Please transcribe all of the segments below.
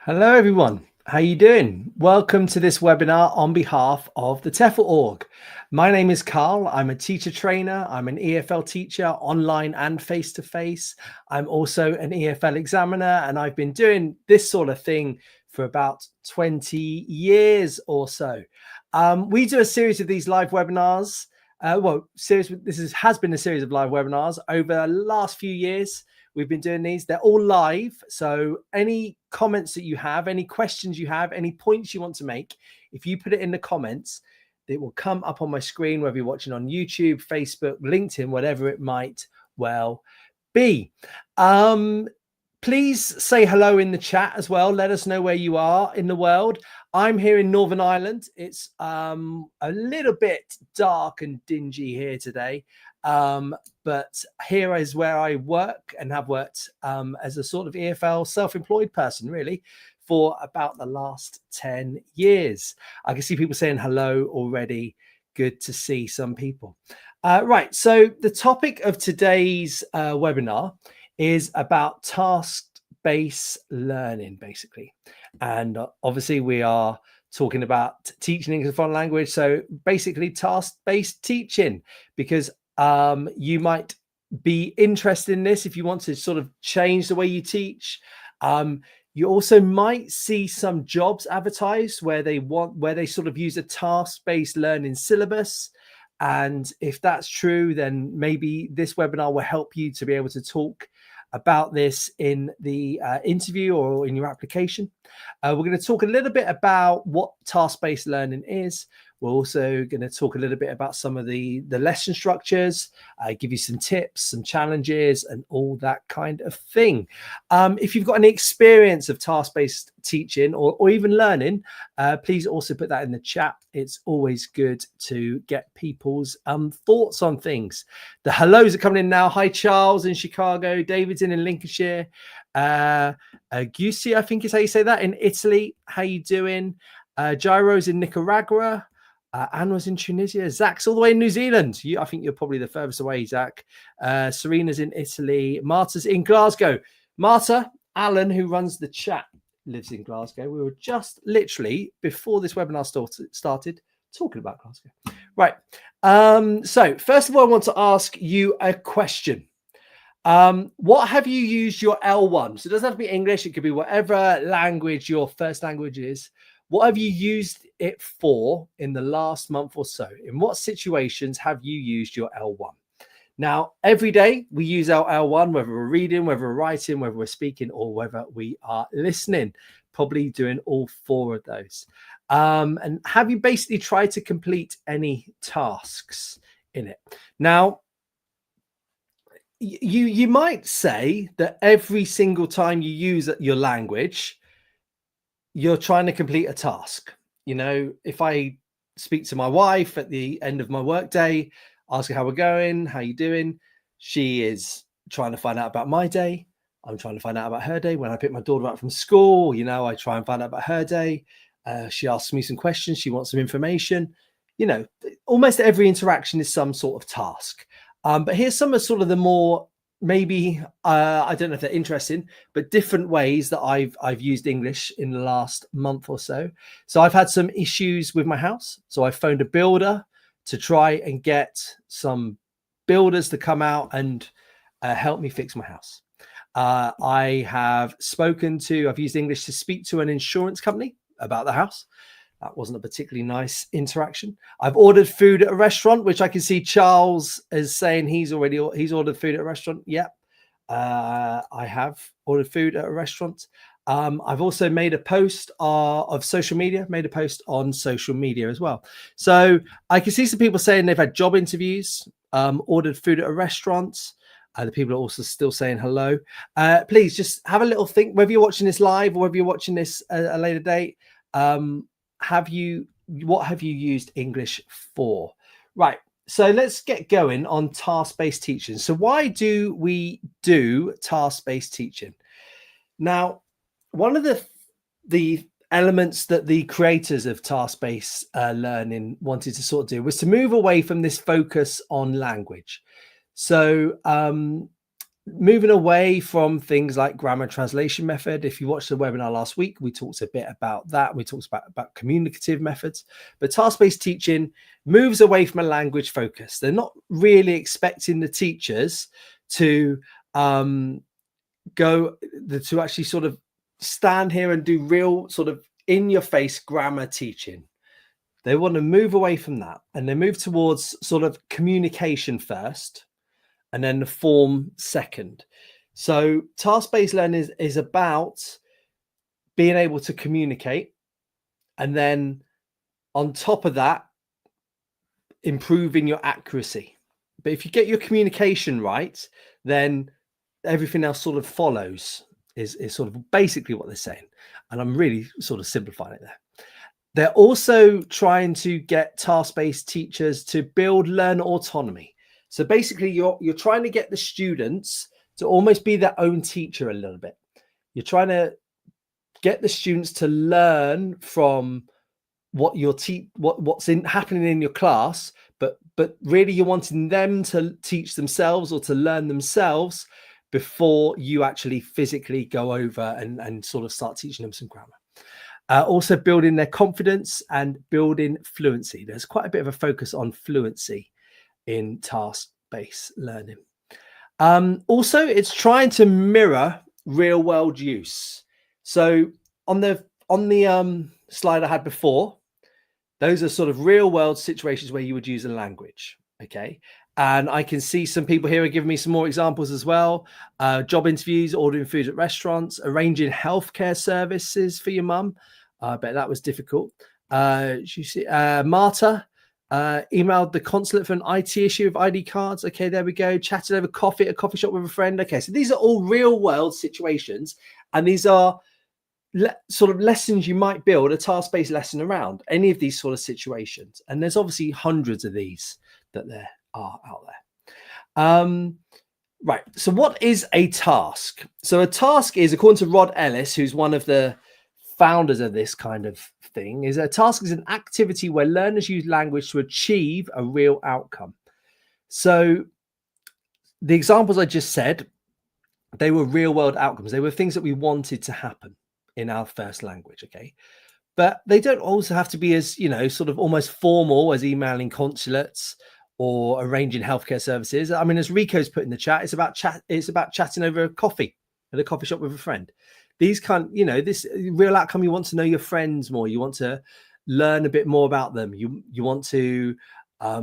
Hello, everyone. How you doing? Welcome to this webinar on behalf of the TEFL Org. My name is Carl. I'm a teacher trainer. I'm an EFL teacher online and face-to-face. I'm also an EFL examiner, and I've been doing this sort of thing for about 20 years or so. We do a series of these live webinars. Has been a series of live webinars over the last few years. We've been doing these. They're all live. So any comments that you have, any questions you have, any points you want to make, if you put it in the comments, it will come up on my screen, whether you're watching on YouTube, Facebook, LinkedIn, whatever it might well be. Please say hello in the chat as well. Let us know where you are in the world. I'm here in Northern Ireland. It's a little bit dark and dingy here today. But here is where I work and have worked as a sort of EFL self-employed person, really, for about the last 10 years. I can see people saying hello already. Good to see some people. Right, so the topic of today's webinar is about task-based learning, basically. And obviously we are talking about teaching English as a foreign language. So basically task-based teaching, because you might be interested in this if you want to sort of change the way you teach. You also might see some jobs advertised where they sort of use a task-based learning syllabus. And if that's true, then maybe this webinar will help you to be able to talk about this in the interview or in your application. We're going to talk a little bit about what task-based learning is. We're also going to talk a little bit about some of the lesson structures, give you some tips, some challenges, and all that kind of thing. If you've got any experience of task-based teaching or even learning, please also put that in the chat. It's always good to get people's thoughts on things. The hellos are coming in now. Hi, Charles in Chicago. David's in Lincolnshire. Giussi, I think is how you say that, in Italy. How you doing? Gyro's in Nicaragua. Anne was in Tunisia. Zach's all the way in New Zealand. I think you're probably the furthest away, Zach. Serena's in Italy. Marta's in Glasgow. Marta, Alan, who runs the chat, lives in Glasgow. We were just literally, before this webinar started, talking about Glasgow. Right. So first of all, I want to ask you a question. What have you used your L1? So it doesn't have to be English. It could be whatever language your first language is. What have you used it for in the last month or so? In what situations have you used your L1? Now, every day we use our L1, whether we're reading, whether we're writing, whether we're speaking, or whether we are listening, probably doing all four of those. And have you basically tried to complete any tasks in it? Now, you might say that every single time you use your language, you're trying to complete a task. You know, if I speak to my wife at the end of my workday, ask her how we're going, how you doing, she is trying to find out about my day. I'm trying to find out about her day. When I pick my daughter up from school, you know, I try and find out about her day. She asks me some questions. She wants some information. You know, almost every interaction is some sort of task. But here's some of sort of the more maybe I don't know if they're interesting, but different ways that I've used English in the last month or so. So I've had some issues with my house. So I phoned a builder to try and get some builders to come out and help me fix my house. I've used English to speak to an insurance company about the house. That wasn't a particularly nice interaction. I've ordered food at a restaurant, which I can see Charles is saying he's ordered food at a restaurant. Yep. I have ordered food at a restaurant. I've also made a post on social media as well. So I can see some people saying they've had job interviews, ordered food at a restaurant. The people are also still saying hello. Please just have a little think, whether you're watching this live or whether you're watching this at a later date. What have you used English for? Right. So let's get going on task-based teaching. So why do we do task-based teaching? Now, one of the elements that the creators of task-based learning wanted to sort of do was to move away from this focus on language. So moving away from things like grammar translation method. If you watched the webinar last week, we talked a bit about that. We talked about communicative methods, but task-based teaching moves away from a language focus. They're not really expecting the teachers to to actually sort of stand here and do real sort of in your face grammar teaching. They want to move away from that, and they move towards sort of communication first and then the form second. So task-based learning is about being able to communicate, and then on top of that, improving your accuracy. But if you get your communication right, then everything else sort of follows, is sort of basically what they're saying. And I'm really sort of simplifying it there. They're also trying to get task-based teachers to build learner autonomy. So basically, you're trying to get the students to almost be their own teacher a little bit. You're trying to get the students to learn from what what's happening in your class, but really you're wanting them to teach themselves or to learn themselves before you actually physically go over and sort of start teaching them some grammar. Also building their confidence and building fluency. There's quite a bit of a focus on fluency in task-based learning. Also, it's trying to mirror real-world use. So on the slide I had before, those are sort of real-world situations where you would use a language. Okay, and I can see some people here are giving me some more examples as well. Job interviews, ordering food at restaurants, arranging healthcare services for your mum. I bet that was difficult. You see, Marta emailed the consulate for an IT issue of ID cards. Okay, there we go. Chatted over coffee at a coffee shop with a friend. Okay, so these are all real world situations, and these are sort of lessons you might build a task-based lesson around any of these sort of situations. And there's obviously hundreds of these that there are out there. Right, so what is a task? So a task is, according to Rod Ellis, who's one of the founders of this kind of thing, is a task is an activity where learners use language to achieve a real outcome. So the examples I just said, they were real world outcomes. They were things that we wanted to happen in our first language. Okay, but they don't also have to be as, you know, sort of almost formal as emailing consulates or arranging healthcare services. I mean, as Rico's put in the chat, it's about chatting over a coffee at a coffee shop with a friend. These kind, you know, this real outcome, you want to know your friends more, you want to learn a bit more about them, you want to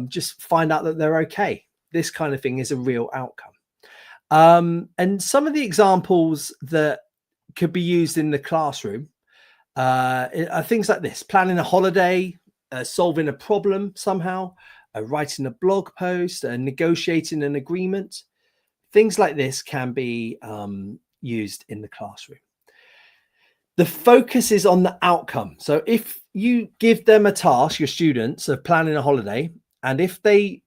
just find out that they're okay. This kind of thing is a real outcome. And some of the examples that could be used in the classroom are things like this: planning a holiday, solving a problem somehow, writing a blog post, negotiating an agreement. Things like this can be used in the classroom. The focus is on the outcome. So if you give them a task, your students, of planning a holiday, and if they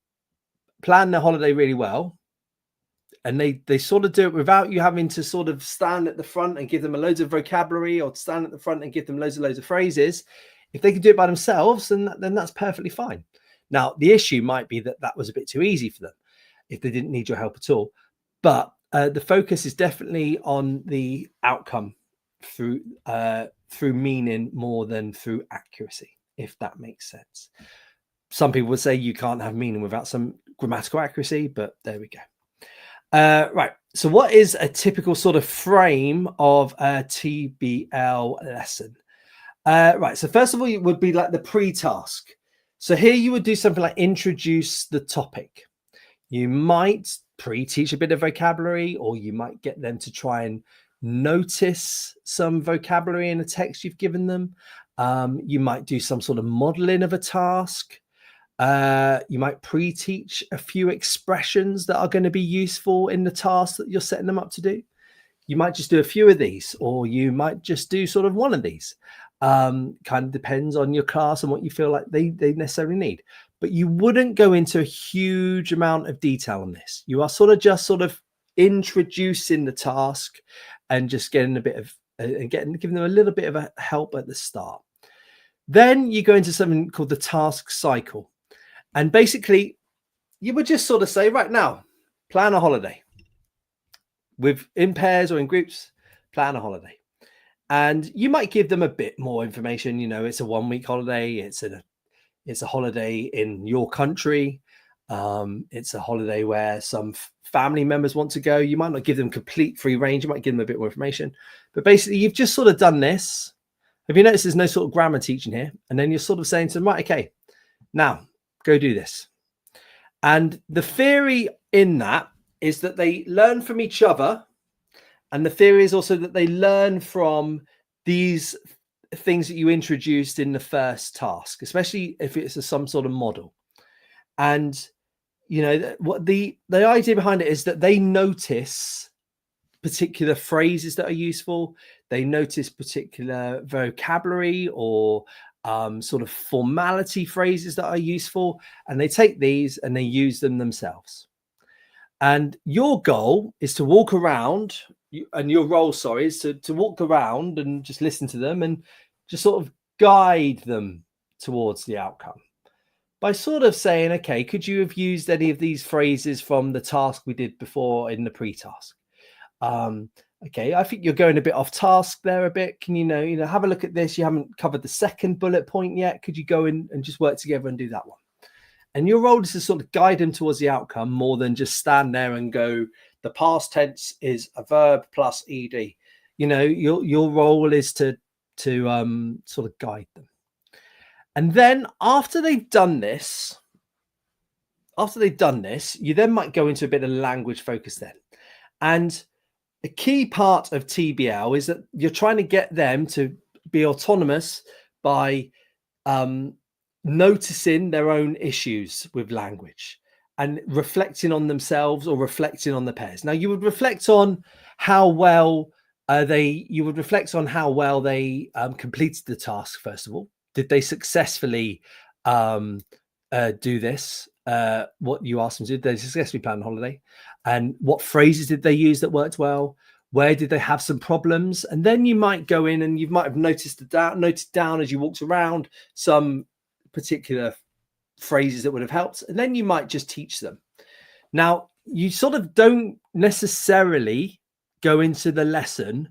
plan their holiday really well, and they sort of do it without you having to sort of stand at the front and give them loads of vocabulary, or stand at the front and give them loads of phrases, if they can do it by themselves, then that's perfectly fine. Now, the issue might be that was a bit too easy for them if they didn't need your help at all. But the focus is definitely on the outcome through meaning more than through accuracy, if that makes sense. Some people would say you can't have meaning without some grammatical accuracy, but there we go. Right, so what is a typical sort of frame of a TBL lesson? Right, so first of all, it would be like the pre-task. So here you would do something like introduce the topic. You might pre-teach a bit of vocabulary, or you might get them to try and notice some vocabulary in a text you've given them. You might do some sort of modeling of a task. You might pre-teach a few expressions that are going to be useful in the task that you're setting them up to do. You might just do a few of these, or you might just do sort of one of these. Kind of depends on your class and what you feel like they necessarily need. But you wouldn't go into a huge amount of detail on this. You are just sort of introducing the task and just getting a bit of giving them a little bit of a help at the start. Then you go into something called the task cycle. And basically, you would just sort of say, right now, plan a holiday. in pairs or in groups, plan a holiday. And you might give them a bit more information. You know, it's a 1 week holiday. It's a holiday in your country. It's a holiday where some family members want to go. You might not give them complete free range. You might give them a bit more information. But basically, you've just sort of done this. Have you noticed there's no sort of grammar teaching here? And then you're sort of saying to them, right, okay, now go do this. And the theory in that is that they learn from each other. And the theory is also that they learn from these things that you introduced in the first task, especially if it's some sort of model. And, you know, what the idea behind it is that they notice particular phrases that are useful. They notice particular vocabulary or sort of formality phrases that are useful, and they take these and they use them themselves. And your goal is to walk around, and your role, sorry, is to walk around and just listen to them and just sort of guide them towards the outcome by sort of saying, okay, could you have used any of these phrases from the task we did before in the pre-task? Okay, I think you're going a bit off task there a bit. Can you know, have a look at this. You haven't covered the second bullet point yet. Could you go in and just work together and do that one? And your role is to sort of guide them towards the outcome more than just stand there and go, the past tense is a verb plus ed. You know, your role is to sort of guide them. And then after they've done this, you then might go into a bit of language focus then. And a key part of TBL is that you're trying to get them to be autonomous by noticing their own issues with language and reflecting on themselves or reflecting on the pairs. Now, you would reflect on how well they completed the task, first of all. Did they successfully do this? What you asked them to do? Did they successfully plan a holiday? And what phrases did they use that worked well? Where did they have some problems? And then you might go in and you might have noted down as you walked around some particular phrases that would have helped. And then you might just teach them. Now, you sort of don't necessarily go into the lesson.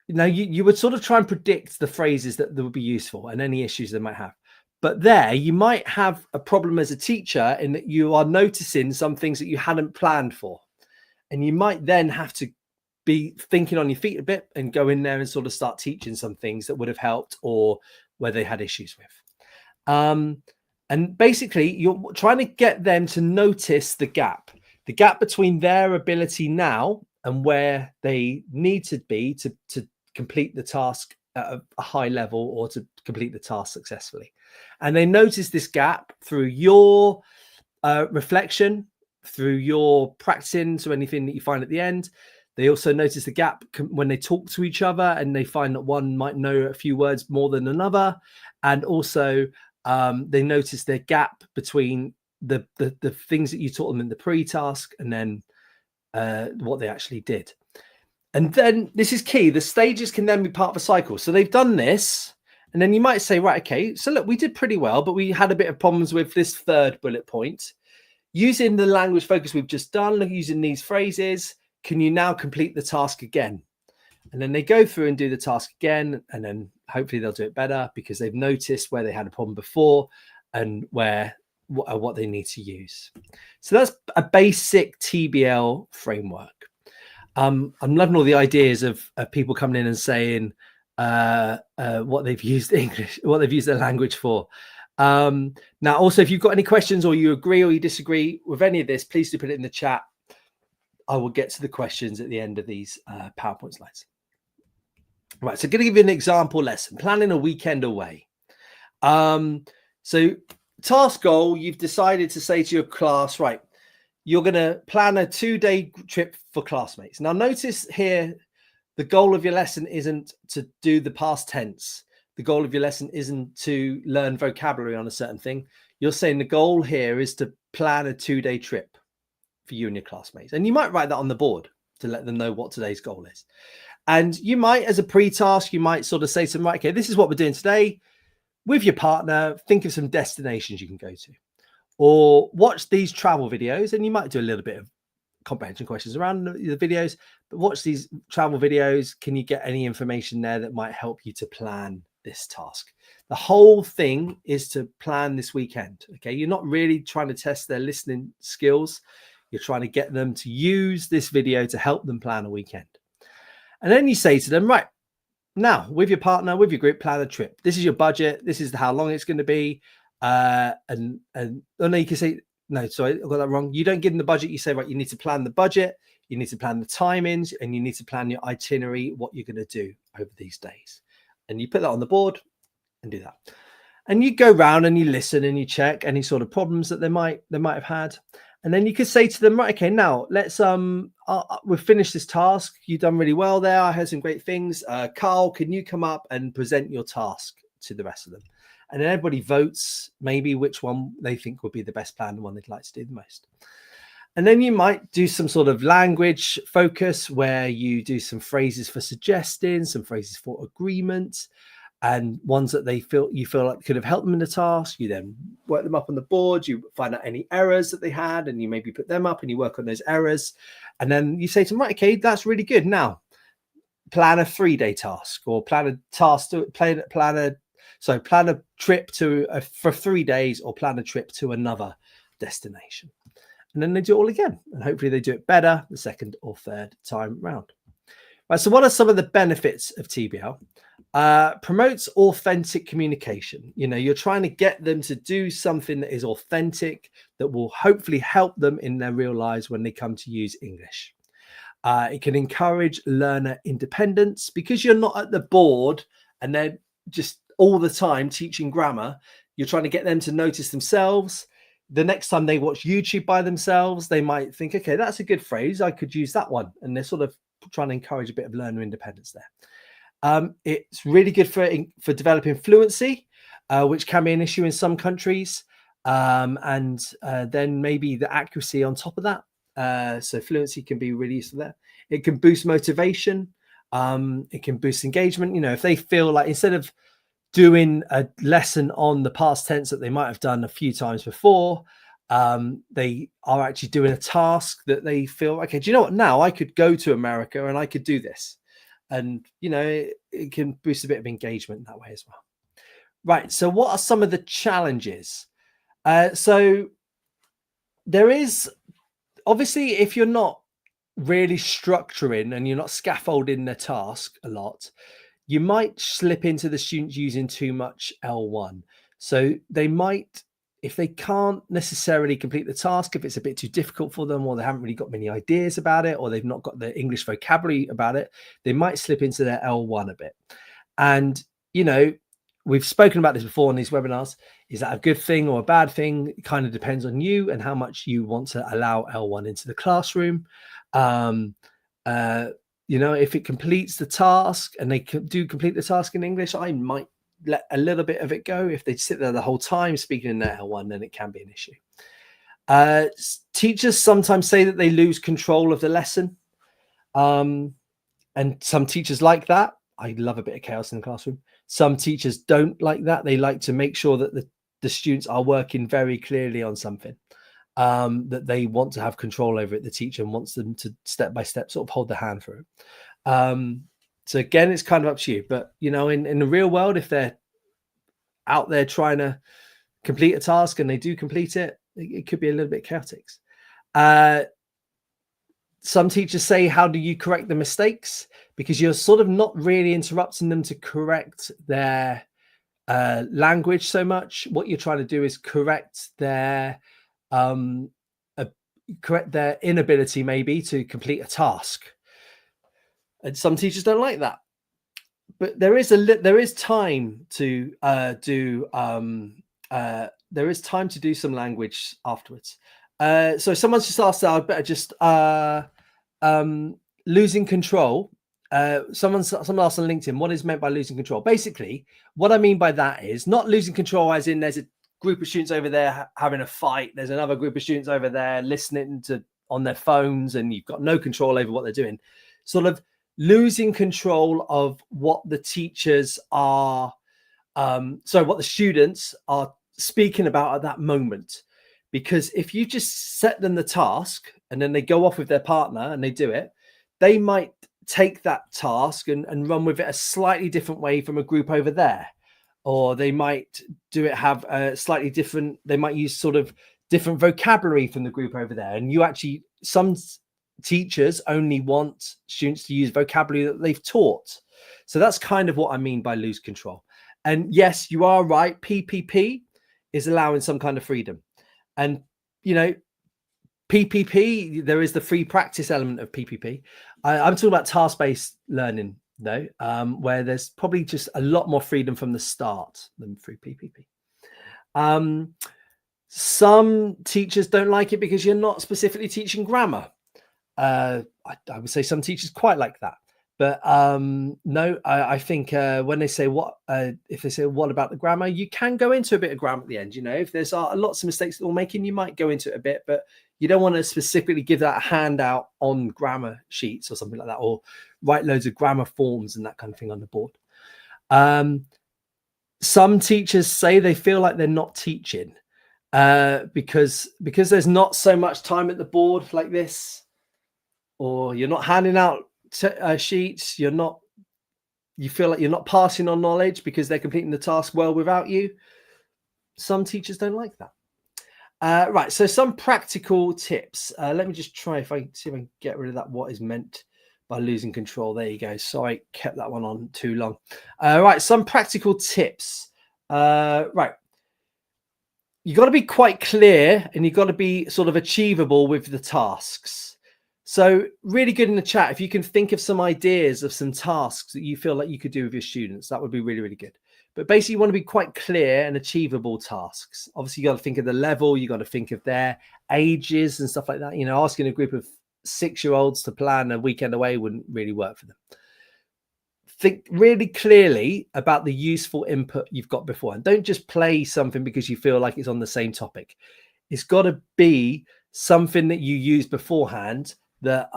Now, you would sort of try and predict the phrases that would be useful and any issues they might have. But there, you might have a problem as a teacher in that you are noticing some things that you hadn't planned for. And you might then have to be thinking on your feet a bit and go in there and sort of start teaching some things that would have helped or where they had issues with. And basically, you're trying to get them to notice the gap between their ability now and where they need to be to complete the task at a high level or to complete the task successfully. And they notice this gap through your reflection, through your practicing, so anything that you find at the end. They also notice the gap when they talk to each other and they find that one might know a few words more than another. And also they notice their gap between the things that you taught them in the pre-task and then what they actually did. And then this is key. The stages can then be part of a cycle. So they've done this. And then you might say, right, okay, so look, we did pretty well, but we had a bit of problems with this third bullet point. Using the language focus we've just done, using these phrases, can you now complete the task again? And then they go through and do the task again, and then hopefully they'll do it better because they've noticed where they had a problem before and what they need to use. So that's a basic TBL framework. I'm loving all the ideas of people coming in and saying what they've used their language for. Now, also, if you've got any questions or you agree or you disagree with any of this, please do put it in the chat. I will get to the questions at the end of these PowerPoint slides. Right, so I'm going to give you an example lesson, planning a weekend away. So task goal, you've decided to say to your class, right, you're going to plan a 2-day trip for classmates. Now, notice here, the goal of your lesson isn't to do the past tense. The goal of your lesson isn't to learn vocabulary on a certain thing. You're saying the goal here is to plan a 2-day trip for you and your classmates. And you might write that on the board to let them know what today's goal is. And you might, as a pre-task, you might sort of say to them, right, okay, this is what we're doing today. With your partner, think of some destinations you can go to. Or watch these travel videos, and you might do a little bit of comprehension questions around the videos, but watch these travel videos. Can you get any information there that might help you to plan this task? The whole thing is to plan this weekend. Okay, you're not really trying to test their listening skills. You're trying to get them to use this video to help them plan a weekend. And then you say to them, right, now with your partner, with your group, plan a trip. This is your budget. This is how long it's going to be. And no, you can say, no, sorry, I got that wrong. You don't give them the budget. You say, right, you need to plan the budget. You need to plan the timings, and you need to plan your itinerary, what you're going to do over these days. And you put that on the board and do that. And you go round and you listen and you check any sort of problems that they might have had. And then you could say to them, right, okay, now let's we've finished this task. You've done really well there. I heard some great things. Carl, can you come up and present your task to the rest of them? And then everybody votes maybe which one they think would be the best plan, the one they'd like to do the most. And then you might do some sort of language focus where you do some phrases for suggesting, some phrases for agreement, and ones that you feel like could have helped them in the task. You then work them up on the board. You find out any errors that they had, and you maybe put them up and you work on those errors. And then you say to them, right, okay, that's really good. Now plan a 3-day task, or plan a task to plan a trip for 3 days, or plan a trip to another destination. And then they do it all again, and hopefully they do it better the second or third time round. Right, so what are some of the benefits of TBL? Promotes authentic communication. You're trying to get them to do something that is authentic, that will hopefully help them in their real lives when they come to use English. It can encourage learner independence, because you're not at the board and they're just all the time teaching grammar. You're trying to get them to notice themselves. The next time they watch YouTube by themselves, they might think, okay, that's a good phrase, I could use that one. And they're sort of trying to encourage a bit of learner independence there. It's really good for developing fluency, which can be an issue in some countries. And then maybe the accuracy on top of that. So fluency can be really useful there. It can boost motivation. It can boost engagement. If they feel like, instead of doing a lesson on the past tense that they might have done a few times before, they are actually doing a task that they feel, okay, do you know what? Now I could go to America and I could do this. And, it can boost a bit of engagement that way as well. Right. So what are some of the challenges? So there is, obviously, if you're not really structuring and you're not scaffolding the task a lot, you might slip into the students using too much L1. So they might, if they can't necessarily complete the task, if it's a bit too difficult for them, or they haven't really got many ideas about it, or they've not got the English vocabulary about it, they might slip into their L1 a bit. And, we've spoken about this before on these webinars. Is that a good thing or a bad thing? It kind of depends on you and how much you want to allow L1 into the classroom. If it completes the task and they do complete the task in English, I might let a little bit of it go. If they sit there the whole time speaking in their L1, then it can be an issue. Teachers sometimes say that they lose control of the lesson. And some teachers like that. I love a bit of chaos in the classroom. Some teachers don't like that. They like to make sure that the students are working very clearly on something. That they want to have control over it. The teacher wants them to step by step sort of hold their hand through. So again, it's kind of up to you. But, in the real world, if they're out there trying to complete a task and they do complete it, it could be a little bit chaotic. Some teachers say, how do you correct the mistakes? Because you're sort of not really interrupting them to correct their language so much. What you're trying to do is correct their inability maybe to complete a task. And some teachers don't like that. But there is time to do some language afterwards. So someone's just asked that I better just losing control. Someone asked on LinkedIn, what is meant by losing control? Basically, what I mean by that is not losing control as in there's a group of students over there having a fight, there's another group of students over there listening on their phones, and you've got no control over what they're doing. Sort of losing control of what the teachers are, what the students are speaking about at that moment. because if you just set them the task and then they go off with their partner and they do it, they might take that task and run with it a slightly different way from a group over there. Or they might have a slightly different, they might use sort of different vocabulary from the group over there. And some teachers only want students to use vocabulary that they've taught. So that's kind of what I mean by lose control. And yes, you are right. PPP is allowing some kind of freedom. And, PPP, there is the free practice element of PPP. I'm talking about task-based learning, though, where there's probably just a lot more freedom from the start than through PPP. Some teachers don't like it because you're not specifically teaching grammar. I would say some teachers quite like that. But no, I think when they say if they say, what about the grammar? You can go into a bit of grammar at the end. If there's lots of mistakes that we're making, you might go into it a bit, but you don't want to specifically give that a handout on grammar sheets or something like that, or write loads of grammar forms and that kind of thing on the board. Some teachers say they feel like they're not teaching because there's not so much time at the board like this, or you're not handing out sheets, you feel like you're not passing on knowledge because they're completing the task well without you. Some teachers don't like that. Right, so some practical tips. Let me just try see if I can get rid of that what is meant by losing control. There you go. Sorry, kept that one on too long. Right, some practical tips. Right, you got to be quite clear and you've got to be sort of achievable with the tasks. So really good in the chat, if you can think of some ideas of some tasks that you feel like you could do with your students, that would be really, really good. But basically you want to be quite clear and achievable tasks. Obviously you got to think of the level, you got to think of their ages and stuff like that. Asking a group of 6-year-olds to plan a weekend away wouldn't really work for them. Think really clearly about the useful input you've got before, and don't just play something because you feel like it's on the same topic. It's got to be something that you use beforehand that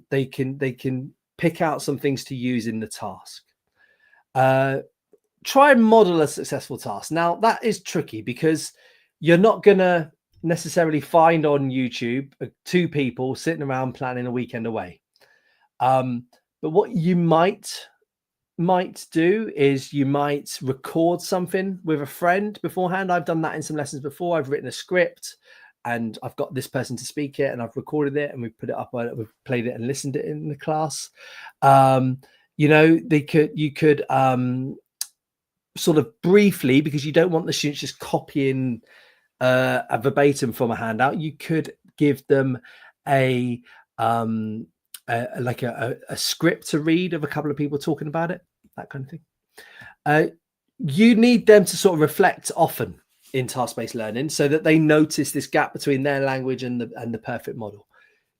they can pick out some things to use in the task. Try and model a successful task. Now that is tricky because you're not going to necessarily find on YouTube 2 people sitting around planning a weekend away. But what you might do is you might record something with a friend beforehand. I've done that in some lessons before. I've written a script and I've got this person to speak it and I've recorded it and we've put it up, we've played it and listened it in the class. You could sort of briefly, because you don't want the students just copying a verbatim from a handout, you could give them a script to read of a couple of people talking about it, that kind of thing. You need them to sort of reflect often in task-based learning so that they notice this gap between their language and the perfect model.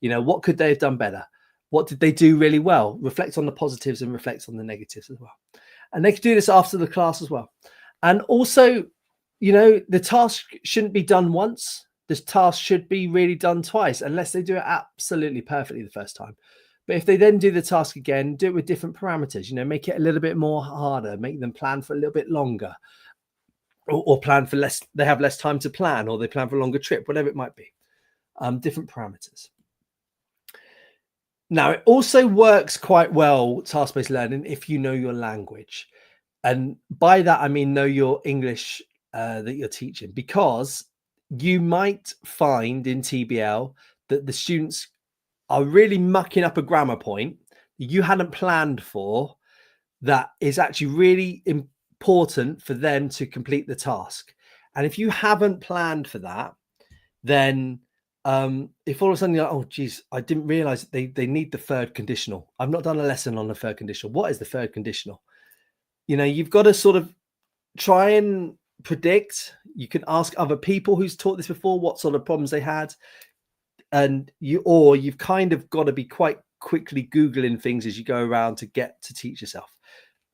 What could they have done better? What did they do really well? Reflect on the positives and reflect on the negatives as well. And they could do this after the class as well. And also, the task shouldn't be done once. This task should be really done twice, unless they do it absolutely perfectly the first time. But if they then do the task again, do it with different parameters, make it a little bit more harder, make them plan for a little bit longer, or plan for less, they have less time to plan, or they plan for a longer trip, whatever it might be. Different parameters. Now, it also works quite well, task-based learning, if you know your language. And by that, I mean know your English that you're teaching, because you might find in TBL that the students are really mucking up a grammar point that you hadn't planned for, that is actually really important for them to complete the task. And if you haven't planned for that, then if all of a sudden you're like, oh geez, I didn't realize they need the third conditional. I've not done a lesson on the third conditional. What is the third conditional? You've got to sort of try and predict. You can ask other people who's taught this before what sort of problems they had, and you've kind of got to be quite quickly Googling things as you go around to get to teach yourself.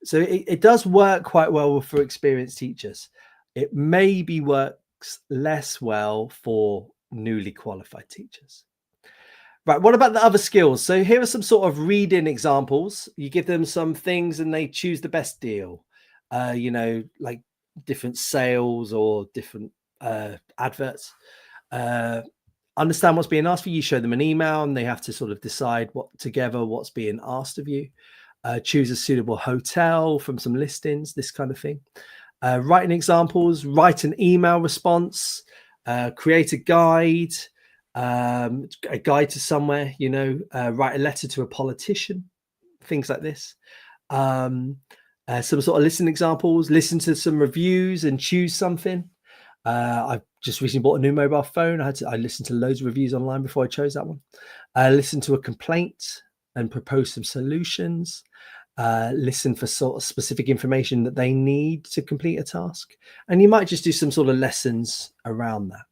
So it does work quite well for experienced teachers. It maybe works less well for newly qualified teachers. Right, what about the other skills? So here are some sort of reading examples. You give them some things and they choose the best deal. Like different sales or different adverts. understand what's being asked for you. Show them an email and they have to sort of decide what's being asked of you. Choose a suitable hotel from some listings, this kind of thing. Writing examples, write an email response, create a guide to somewhere, write a letter to a politician, things like this. Some sort of listening examples, listen to some reviews and choose something. I've just recently bought a new mobile phone. I listened to loads of reviews online before I chose that one. Listen to a complaint and propose some solutions. Listen for sort of specific information that they need to complete a task. And you might just do some sort of lessons around that.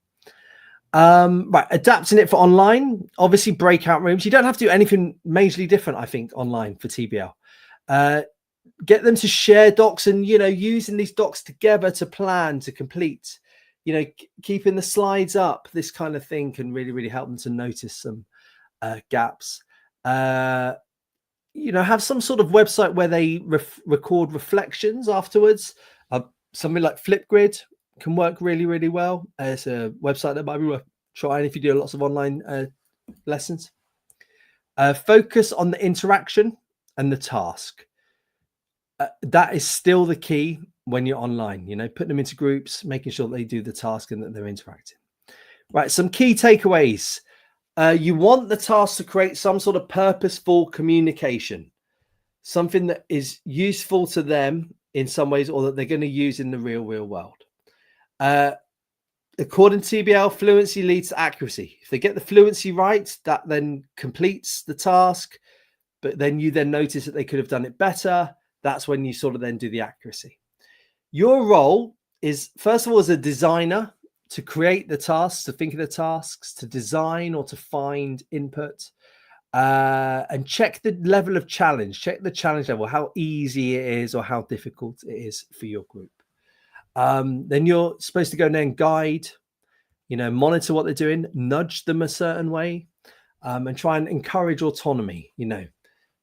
Right, adapting it for online, obviously breakout rooms. You don't have to do anything majorly different, I think, online for TBL. Get them to share docs and, using these docs together to plan, to complete, keeping the slides up, this kind of thing can really, really help them to notice some gaps. Have some sort of website where they record reflections afterwards. Something like Flipgrid can work really, really well. It's a website that might be worth trying if you do lots of online lessons. Focus on the interaction and the task. That is still the key when you're online, put them into groups, making sure they do the task and that they're interacting. Right, some key takeaways. You want the task to create some sort of purposeful communication, something that is useful to them in some ways or that they're going to use in the real world. According to TBL, fluency leads to accuracy. If they get the fluency right, that then completes the task, but then you then notice that they could have done it better. That's when you sort of then do the accuracy. Your role is, first of all, as a designer, to create the tasks, to think of the tasks, to design or to find input, and check the level of challenge, check the challenge level, how easy it is or how difficult it is for your group. Then you're supposed to go and then guide, monitor what they're doing, nudge them a certain way, and try and encourage autonomy.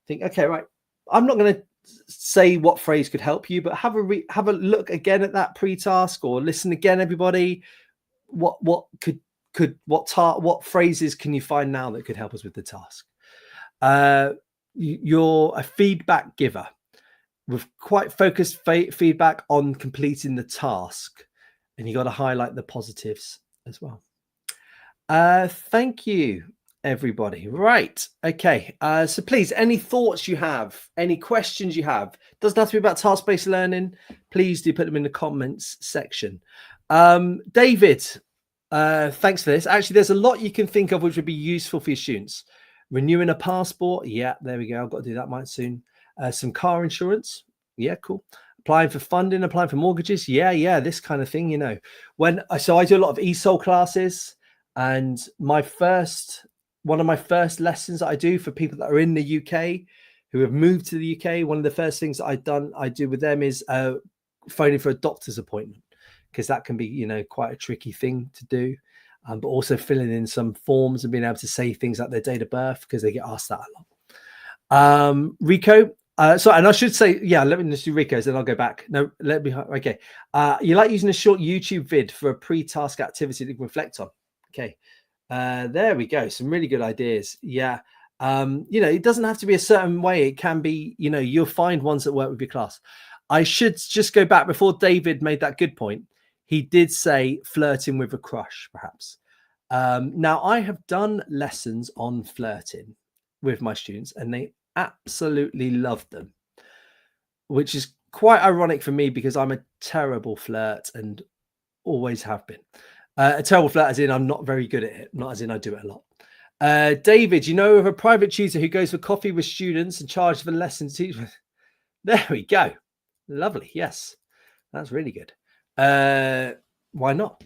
Think, okay, right, I'm not going to say what phrase could help you, but have a look again at that pre-task, or listen again, everybody. What phrases can you find now that could help us with the task? You're a feedback giver with quite focused feedback on completing the task, and you got to highlight the positives as well. Thank you, everybody. Right, okay, so please, any thoughts you have, any questions you have, doesn't have to be about task-based learning, please do put them in the comments section. David, thanks for this. Actually, there's a lot you can think of which would be useful for your students. Renewing a passport, yeah, there we go, I've got to do that might soon. Some car insurance, yeah, cool. Applying for funding, applying for mortgages, yeah, this kind of thing. So I do a lot of ESOL classes, and one of my first lessons that I do for people that are in the UK who have moved to the UK, one of the first things that I do with them is phoning for a doctor's appointment, because that can be, quite a tricky thing to do. But also filling in some forms and being able to say things like their date of birth, because they get asked that a lot. Rico, and I should say, yeah, let me just do Rico's, then I'll go back. No, okay. You like using a short YouTube vid for a pre-task activity to reflect on. Okay. There we go. Some really good ideas. Yeah. It doesn't have to be a certain way. It can be, you'll find ones that work with your class. I should just go back before David made that good point. He did say flirting with a crush, perhaps. Now, I have done lessons on flirting with my students, and they absolutely loved them, which is quite ironic for me because I'm a terrible flirt and always have been. A terrible flirt as in I'm not very good at it, not as in I do it a lot. David, of a private tutor who goes for coffee with students and charges for lessons? There we go. Lovely. Yes, that's really good. Why not?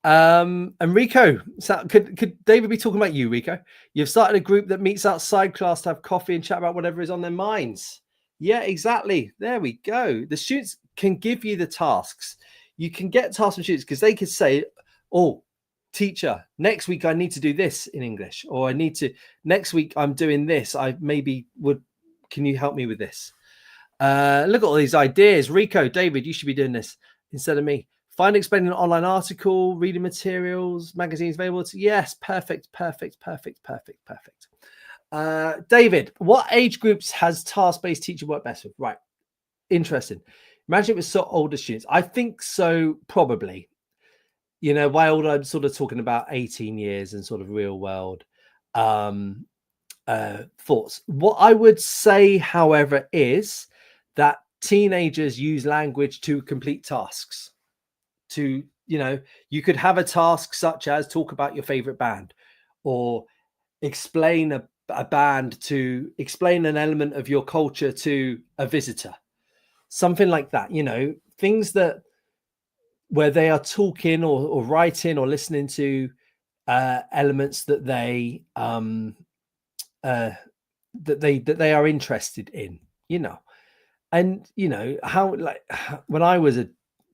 And Rico, could David be talking about you, Rico? You've started a group that meets outside class to have coffee and chat about whatever is on their minds. Yeah, exactly. There we go. The students can give you the tasks. You can get tasks from students because they could say, oh, teacher, next week I need to do this in English, or next week I'm doing this. Can you help me with this? Look at all these ideas. Rico, David, you should be doing this instead of me. Find explaining an online article, reading materials, magazines available to, yes, perfect. David, what age groups has task-based teaching work best with? Right, interesting. Imagine it was so older students. I think so, probably. You know, by older, I'm sort of talking about 18 years and sort of real world thoughts. What I would say, however, is that teenagers use language to complete tasks. To, you know, you could have a task such as talk about your favorite band, or explain a band, to explain an element of your culture to a visitor, something like that. You know, things that where they are talking or writing or listening to elements that they that they are interested in, you know. And you know how, like, when I was a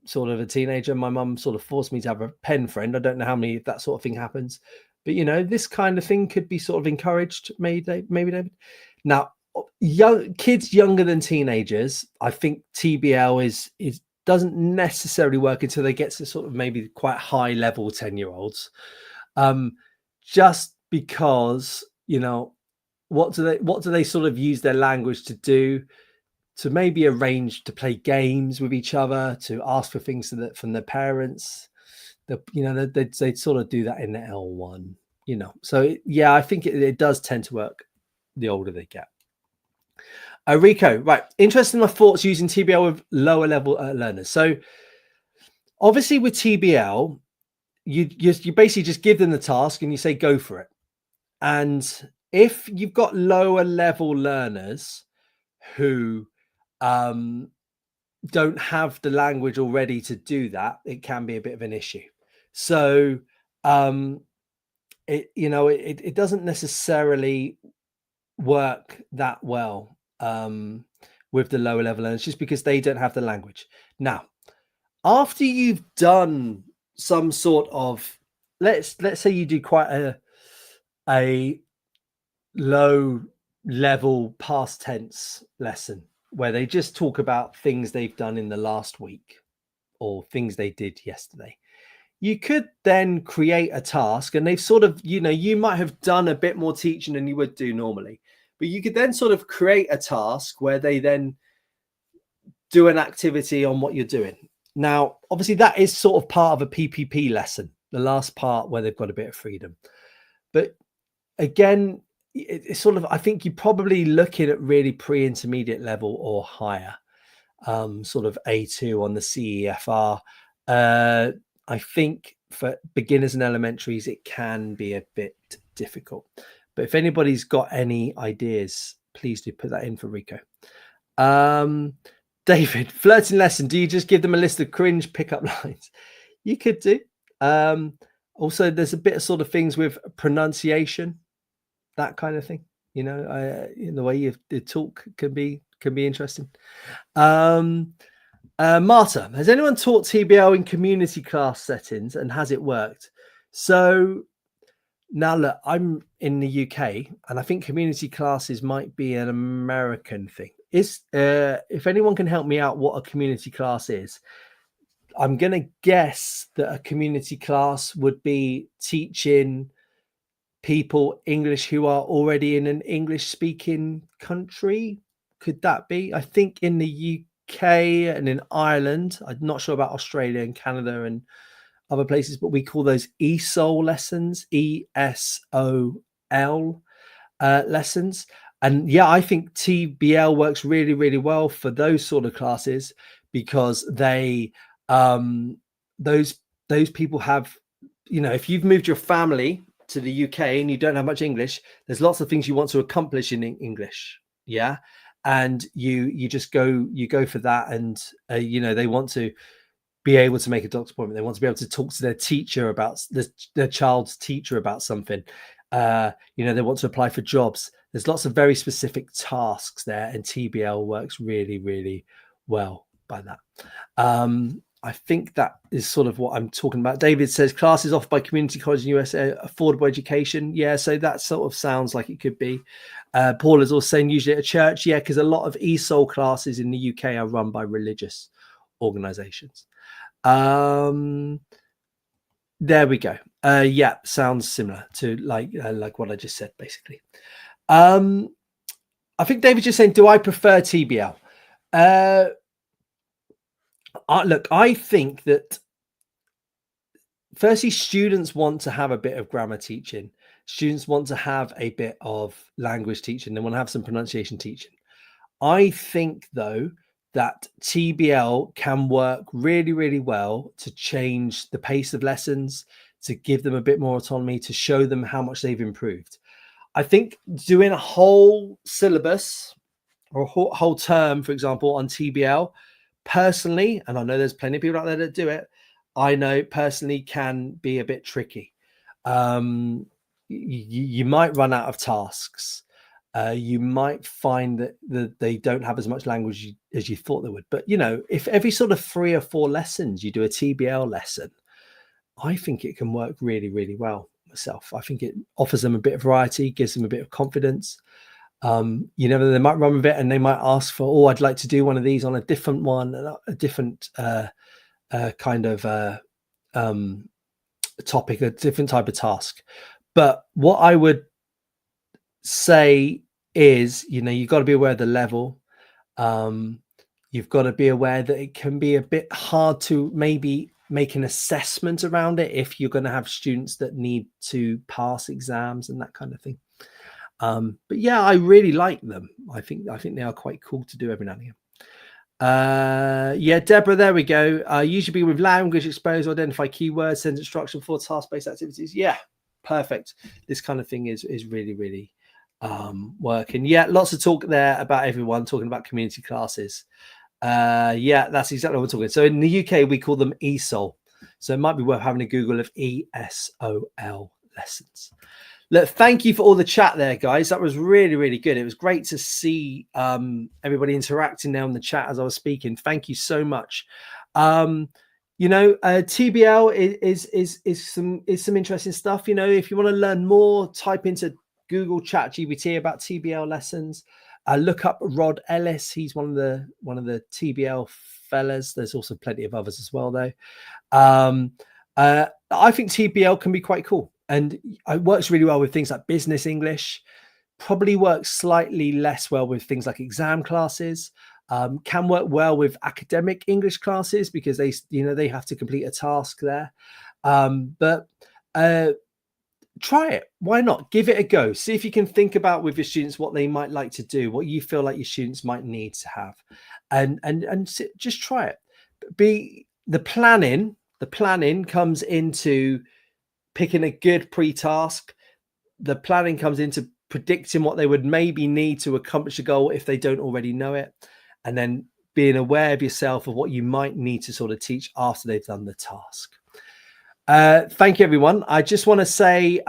sort of a teenager, my mum sort of forced me to have a pen friend. I don't know how many that sort of thing happens, but you know, this kind of thing could be sort of encouraged, maybe David. Now, young kids younger than teenagers, I think TBL is doesn't necessarily work until they get to sort of maybe quite high level 10-year-olds, just because, you know, what do they sort of use their language to do? To maybe arrange to play games with each other, to ask for things from their parents. You know, they'd sort of do that in the L1, you know. So yeah, I think it does tend to work the older they get. Rico, right, interested in my thoughts using TBL with lower level learners. So obviously with TBL, you basically just give them the task and you say go for it. And if you've got lower level learners who don't have the language already to do that, it can be a bit of an issue. So it doesn't necessarily work that well with the lower level learners, just because they don't have the language. Now, after you've done some sort of, let's say you do quite a low level past tense lesson where they just talk about things they've done in the last week or things they did yesterday, you could then create a task, and they've sort of, you know, you might have done a bit more teaching than you would do normally, but you could then sort of create a task where they then do an activity on what you're doing. Now, obviously that is sort of part of a PPP lesson, the last part where they've got a bit of freedom. But again, it's sort of, I think you're probably looking at really pre-intermediate level or higher, sort of A2 on the CEFR. I think for beginners and elementaries, it can be a bit difficult. But if anybody's got any ideas, please do put that in for Rico. David, flirting lesson. Do you just give them a list of cringe pickup lines? You could do. Also, there's a bit of sort of things with pronunciation, that kind of thing. You know, in the way you talk can be interesting. Marta, has anyone taught TBL in community class settings, and has it worked? So now look, I'm in the UK, and I think community classes might be an American thing. If anyone can help me out what a community class is, I'm going to guess that a community class would be teaching people English who are already in an English speaking country. Could that be? I think in the UK and in Ireland, I'm not sure about Australia and Canada and other places, but we call those ESOL lessons, ESOL lessons. And yeah, I think TBL works really, really well for those sort of classes, because they, those people have, you know, if you've moved your family to the UK and you don't have much English, there's lots of things you want to accomplish in English. Yeah. And you just go for that. And, you know, they want to be able to make a doctor's appointment. They want to be able to talk to their teacher about their child's teacher about something. You know, they want to apply for jobs. There's lots of very specific tasks there, and TBL works really, really well by that. I think that is sort of what I'm talking about. David says classes offered by community college in USA, affordable education. Yeah, so that sort of sounds like it could be. Paul is also saying usually at a church. Yeah, because a lot of ESOL classes in the UK are run by religious organizations. There we go. Yeah, sounds similar to like what I just said, basically. I think David's just saying, do I prefer TBL? Look, I think that firstly, students want to have a bit of grammar teaching. Students want to have a bit of language teaching. They want to have some pronunciation teaching. I think, though, that TBL can work really, really well to change the pace of lessons, to give them a bit more autonomy, to show them how much they've improved. I think doing a whole syllabus or a whole term, for example, on TBL, personally, and I know there's plenty of people out there that do it, I know personally can be a bit tricky. You might run out of tasks. You might find that they don't have as much language as you thought they would. But, you know, if every sort of 3 or 4 lessons you do a TBL lesson, I think it can work really, really well myself. I think it offers them a bit of variety, gives them a bit of confidence. You know, they might run with it and they might ask for, oh, I'd like to do one of these on a different one, a different kind of topic, a different type of task. But what I would say is, you know, you've got to be aware of the level. You've got to be aware that it can be a bit hard to maybe make an assessment around it if you're going to have students that need to pass exams and that kind of thing. But yeah, I really like them. I think they are quite cool to do every now and again. Yeah, Deborah, there we go. Usually be with language exposure, identify keywords, sentence structure for task-based activities. Yeah, perfect. This kind of thing is really, really working. Yeah, lots of talk there about everyone talking about community classes. Yeah, that's exactly what we're talking. So in the UK, we call them ESOL. So it might be worth having a Google of ESOL lessons. Look, thank you for all the chat there, guys. That was really, really good. It was great to see everybody interacting there in the chat as I was speaking. Thank you so much. You know, TBL is some interesting stuff. You know, if you want to learn more, type into Google ChatGPT about TBL lessons. Look up Rod Ellis. He's one of the TBL fellas. There's also plenty of others as well, though. I think TBL can be quite cool, and it works really well with things like business English. Probably works slightly less well with things like exam classes. Can work well with academic English classes because they have to complete a task there. But try it. Why not? Give it a go. See if you can think about with your students what they might like to do, what you feel like your students might need to have, and just try it. The planning comes into picking a good pre-task. The planning comes into predicting what they would maybe need to accomplish a goal if they don't already know it, and then being aware of yourself of what you might need to sort of teach after they've done the task. Thank you, everyone. I just want to say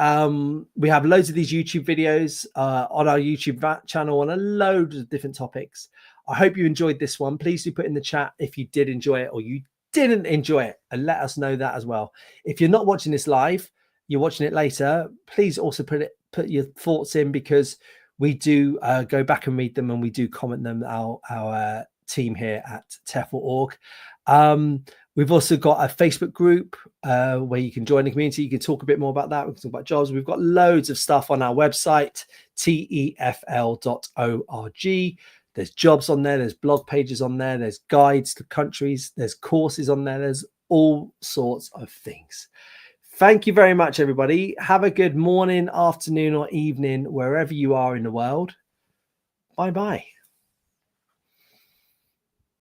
we have loads of these YouTube videos on our YouTube channel on a load of different topics. I hope you enjoyed this one. Please do put in the chat if you did enjoy it or you didn't enjoy it, and let us know that as well. If you're not watching this live, you're watching it later, please also put your thoughts in, because we do go back and read them, and we do comment them, our team here at TEFL Org. We've also got a Facebook group where you can join the community. You can talk a bit more about that. We can talk about jobs. We've got loads of stuff on our website, TEFL.org. There's jobs on there. There's blog pages on there. There's guides to countries. There's courses on there. There's all sorts of things. Thank you very much, everybody. Have a good morning, afternoon, or evening, wherever you are in the world. Bye-bye.